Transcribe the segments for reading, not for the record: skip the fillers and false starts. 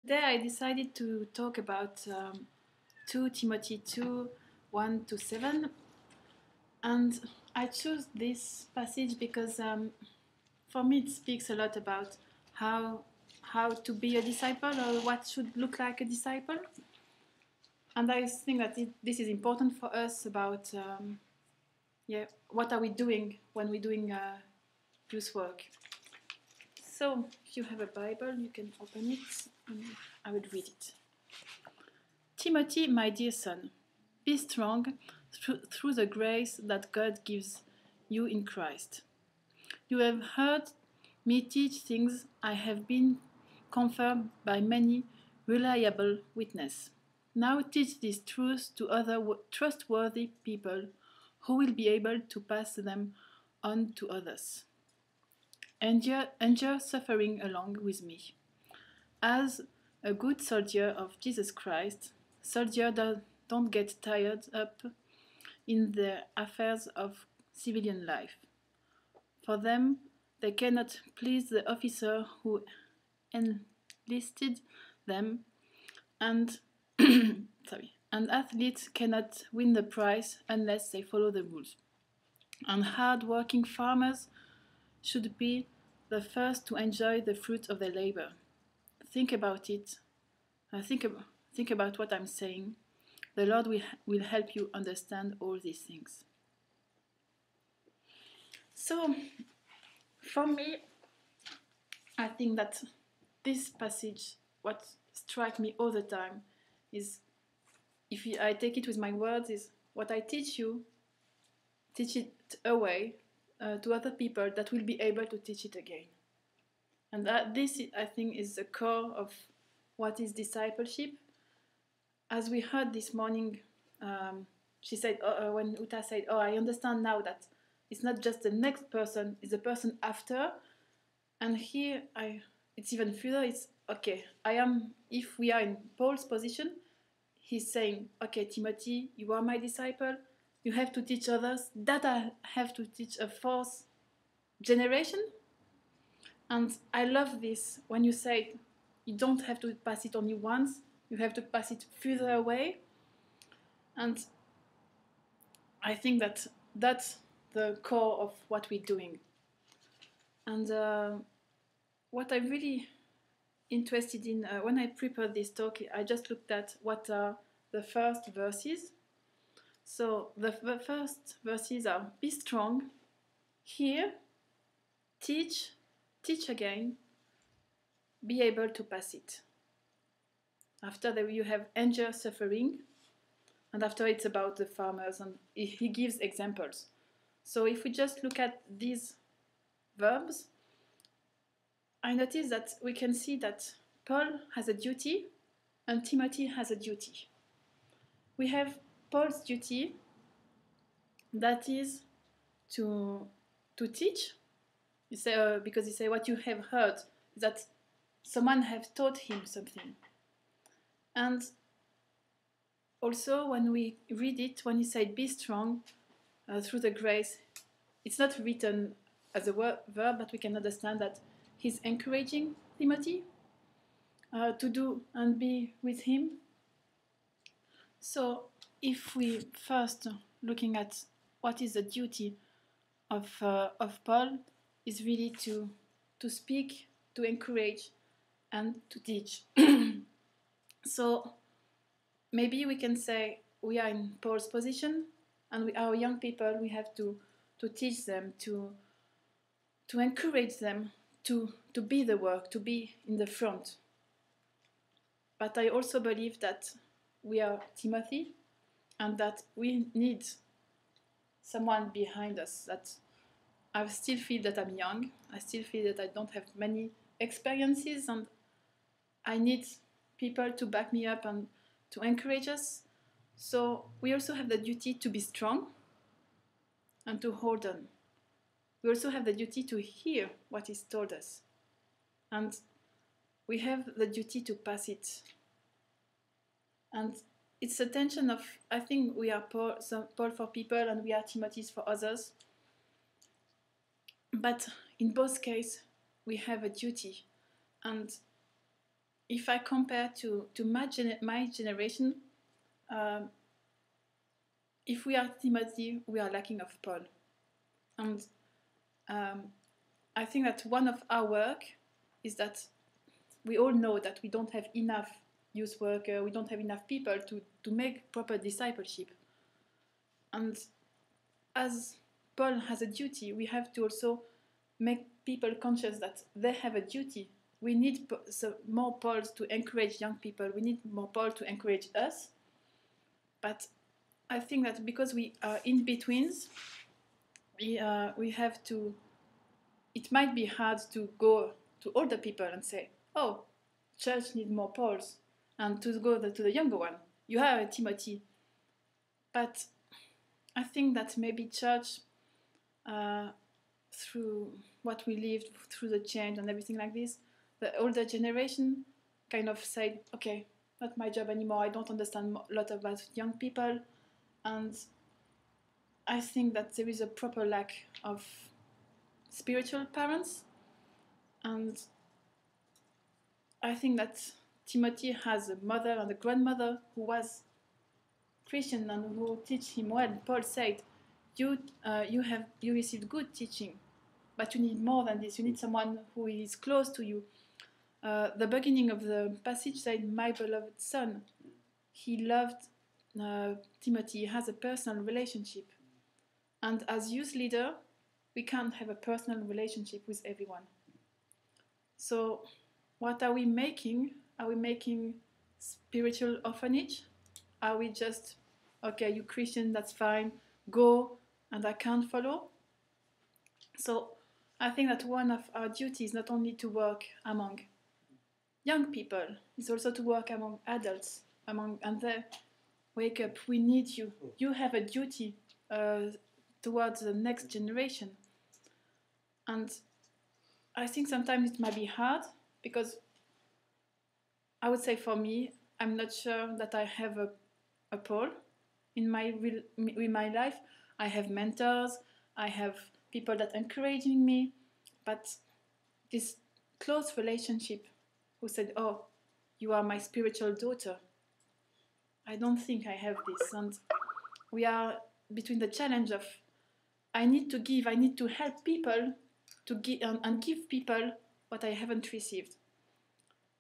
Today I decided to talk about 2 Timothy 2, 1 to 7. And I chose this passage because for me it speaks a lot about how to be a disciple or what should look like a disciple. And I think that this is important for us about what are we doing when we're doing youth work. So if you have a Bible, you can open it and I will read it. Timothy, my dear son, be strong through the grace that God gives you in Christ. You have heard me teach things I have been confirmed by many reliable witnesses. Now teach these truths to other trustworthy people who will be able to pass them on to others. Endure suffering along with me. As a good soldier of Jesus Christ, soldiers don't get tied up in the affairs of civilian life. For them, they cannot please the officer who enlisted them, and and athletes cannot win the prize unless they follow the rules. And hard-working farmers should be the first to enjoy the fruit of their labor. Think about it. Think about what I'm saying. The Lord will help you understand all these things. So, for me, I think that this passage, what strikes me all the time, is, if I take it with my words, is what I teach you, teach it away to other people that will be able to teach it again. And this, I think, is the core of what is discipleship. As we heard this morning, she said, when Uta said, I understand now that it's not just the next person, it's the person after. And here, it's even further, it's, okay, if we are in Paul's position, he's saying, okay, Timothy, you are my disciple, you have to teach others, that I have to teach a fourth generation. And I love this, when you say, you don't have to pass it only once, you have to pass it further away. And I think that that's the core of what we're doing. And what I'm really interested in, when I prepared this talk, I just looked at what are the first verses. So the first verses are, be strong, hear, teach again, be able to pass it. After that, you have endure suffering, and after it's about the farmers, and he gives examples. So if we just look at these verbs, I notice that we can see that Paul has a duty and Timothy has a duty. We have Paul's duty, that is to teach. You say, because he said what you have heard, that someone have taught him something. And also when we read it, when he said be strong through the grace, it's not written as a verb, but we can understand that he's encouraging Timothy to do and be with him. So if we first looking at what is the duty of Paul, is really to speak, to encourage, and to teach. So maybe we can say we are in Paul's position, and our young people, we have to teach them, to encourage them to be the work, to be in the front. But I also believe that we are Timothy, and that we need someone behind us. That I still feel that I'm young, I still feel that I don't have many experiences, and I need people to back me up and to encourage us. So we also have the duty to be strong and to hold on. We also have the duty to hear what is told us. And we have the duty to pass it. And it's a tension of, I think we are Paul for people and we are Timothy's for others. But in both cases, we have a duty. And if I compare to my generation, if we are Timothy, we are lacking of Paul. And I think that one of our work is that we all know that we don't have enough youth worker, we don't have enough people to make proper discipleship. And as Paul has a duty, we have to also make people conscious that they have a duty. We need more Pauls to encourage young people. We need more Paul to encourage us. But I think that because we are in-betweens, we have to, it might be hard to go to older people and say, oh, church needs more Pauls, and to go to the younger one. You have a Timothy. But I think that maybe church, through what we lived, through the change and everything like this, the older generation kind of said, okay, not my job anymore, I don't understand a lot about young people. And I think that there is a proper lack of spiritual parents. And I think that Timothy has a mother and a grandmother who was Christian and who teach him well. Paul said, you received good teaching, but you need more than this. You need someone who is close to you. The beginning of the passage said, my beloved son. He loved Timothy. He has a personal relationship. And as youth leader, we can't have a personal relationship with everyone. So what are we making? Are we making spiritual orphanage? Are we just, okay, you Christian, that's fine, go, and I can't follow? So I think that one of our duties is not only to work among young people, it's also to work among adults, and they wake up, we need you. You have a duty towards the next generation. And I think sometimes it might be hard, because I would say for me, I'm not sure that I have a Paul in my life. I have mentors, I have people that are encouraging me, but this close relationship who said, oh, you are my spiritual daughter, I don't think I have this. And we are between the challenge of I need to give, I need to help people to give and give people what I haven't received.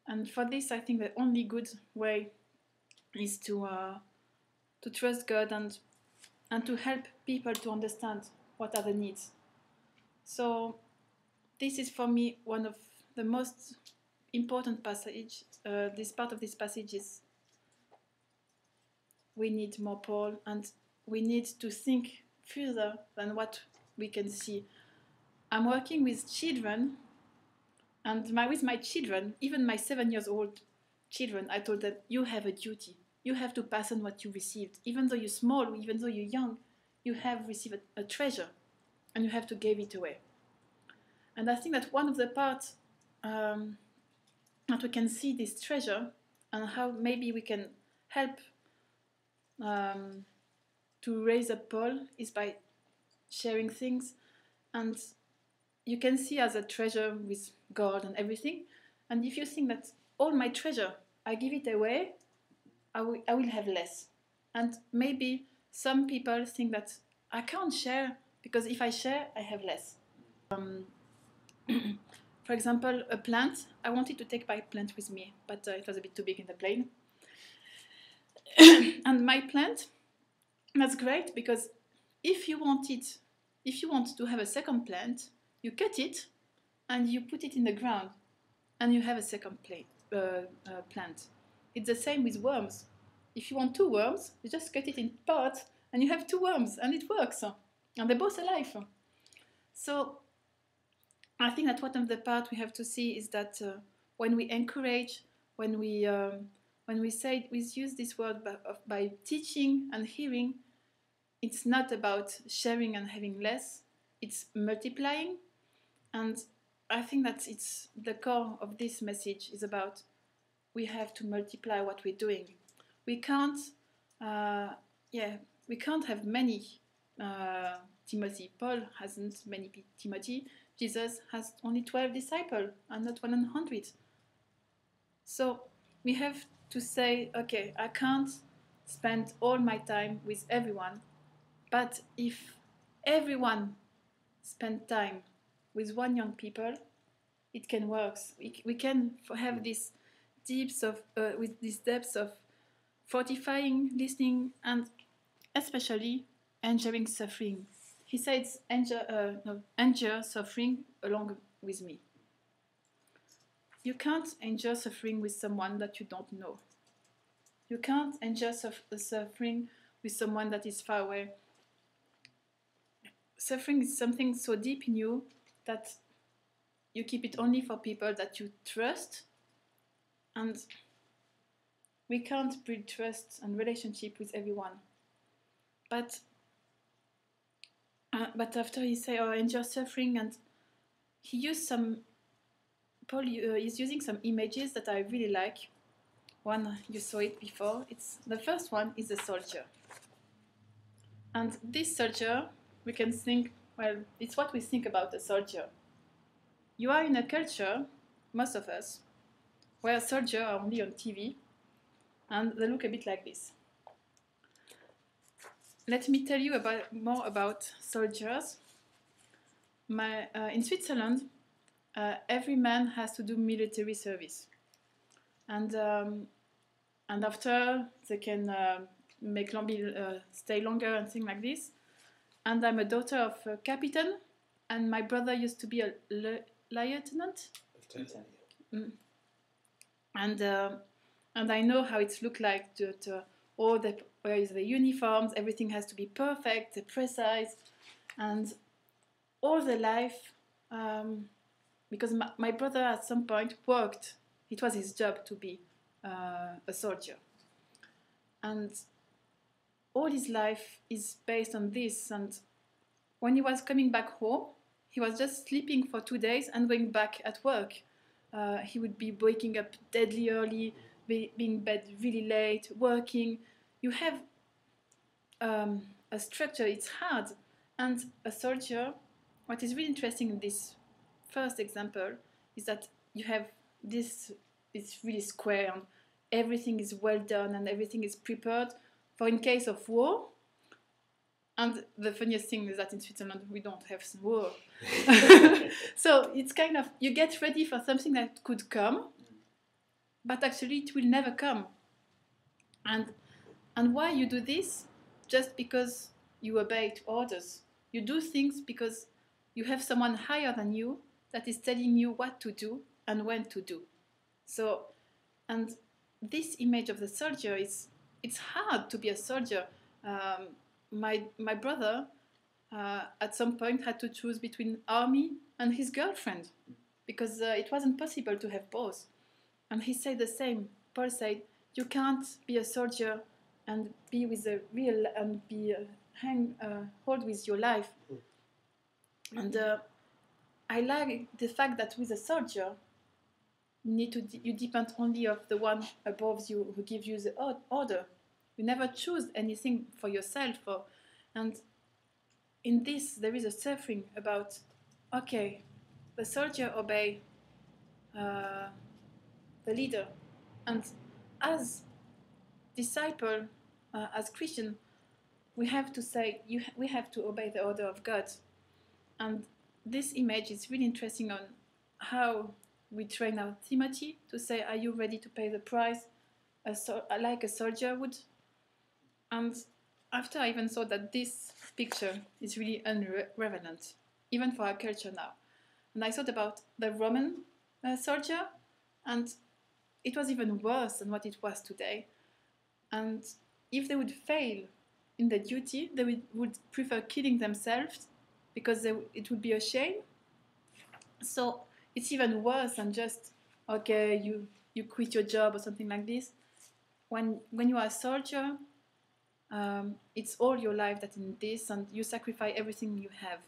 And for this, I think the only good way is to trust God and to help people to understand what are the needs. So this is for me one of the most important passage. This part of this passage is we need more Paul, and we need to think further than what we can see. I'm working with children, and with my children, even my 7-year-old children, I told them, you have a duty. You have to pass on what you received. Even though you're small, even though you're young, you have received a treasure, and you have to give it away. And I think that one of the parts that we can see this treasure and how maybe we can help to raise up Paul is by sharing things. And you can see as a treasure with gold and everything. And if you think that all my treasure, I give it away, I will have less. And maybe some people think that I can't share because if I share, I have less. For example, a plant. I wanted to take my plant with me, but it was a bit too big in the plane. And my plant, that's great because if you want to have a second plant, you cut it and you put it in the ground and you have a second plant. It's the same with worms. If you want 2 worms, you just cut it in parts and you have 2 worms and it works. And they're both alive. So I think that one of the parts we have to see is that when we encourage, when we use this word by teaching and hearing, it's not about sharing and having less, it's multiplying. And I think that it's the core of this message is about we have to multiply what we're doing. We can't have many Timothy. Paul hasn't many Timothy. Jesus has only 12 disciples and not 100. So we have to say, okay, I can't spend all my time with everyone, but if everyone spend time with one young people, it can work. We can have this with these depths of fortifying listening, and especially enduring suffering. He says, endure suffering along with me. You can't endure suffering with someone that you don't know. You can't endure suffering with someone that is far away. Suffering is something so deep in you that you keep it only for people that you trust, and we can't build trust and relationship with everyone. But after he say, "Oh, endure suffering," and he used Paul is using some images that I really like. One, you saw it before. The first one is a soldier, and this soldier, we can think, well, it's what we think about a soldier. You are in a culture, most of us, where soldiers are only on TV, and they look a bit like this. Let me tell you more about soldiers. In Switzerland, every man has to do military service, and after they can stay longer and things like this. And I'm a daughter of a captain, and my brother used to be a lieutenant. And I know how it's looked like where is the uniforms, everything has to be perfect, precise, and all the life, because my brother at some point worked, it was his job to be a soldier. And all his life is based on this, and when he was coming back home, he was just sleeping for 2 days and going back at work. He would be waking up deadly early, being in bed really late, working. You have a structure, it's hard. And a soldier, what is really interesting in this first example is that you have this, it's really square, and everything is well done and everything is prepared for in case of war. And the funniest thing is that in Switzerland we don't have war. So it's kind of, you get ready for something that could come, but actually it will never come. And why you do this? Just because you obey orders. You do things because you have someone higher than you that is telling you what to do and when to do. So, and this image of the soldier it's hard to be a soldier. My brother at some point had to choose between army and his girlfriend because it wasn't possible to have both. And he said the same. Paul said, you can't be a soldier and be with a real and be hold with your life. And I like the fact that with a soldier, you depend only of the one above you who gives you the order. You never choose anything for yourself. And in this, there is a suffering about, okay, the soldier obey the leader. And as disciple, as Christian, we have to say, we have to obey the order of God. And this image is really interesting on how we train our Timothy to say, are you ready to pay the price like a soldier would? And after I even saw that this picture is really unrelevant, even for our culture now. And I thought about the Roman soldier, and it was even worse than what it was today. And if they would fail in the duty, they would prefer killing themselves because it would be a shame. So it's even worse than just, okay, you quit your job or something like this. When you are a soldier, it's all your life that in this, and you sacrifice everything you have.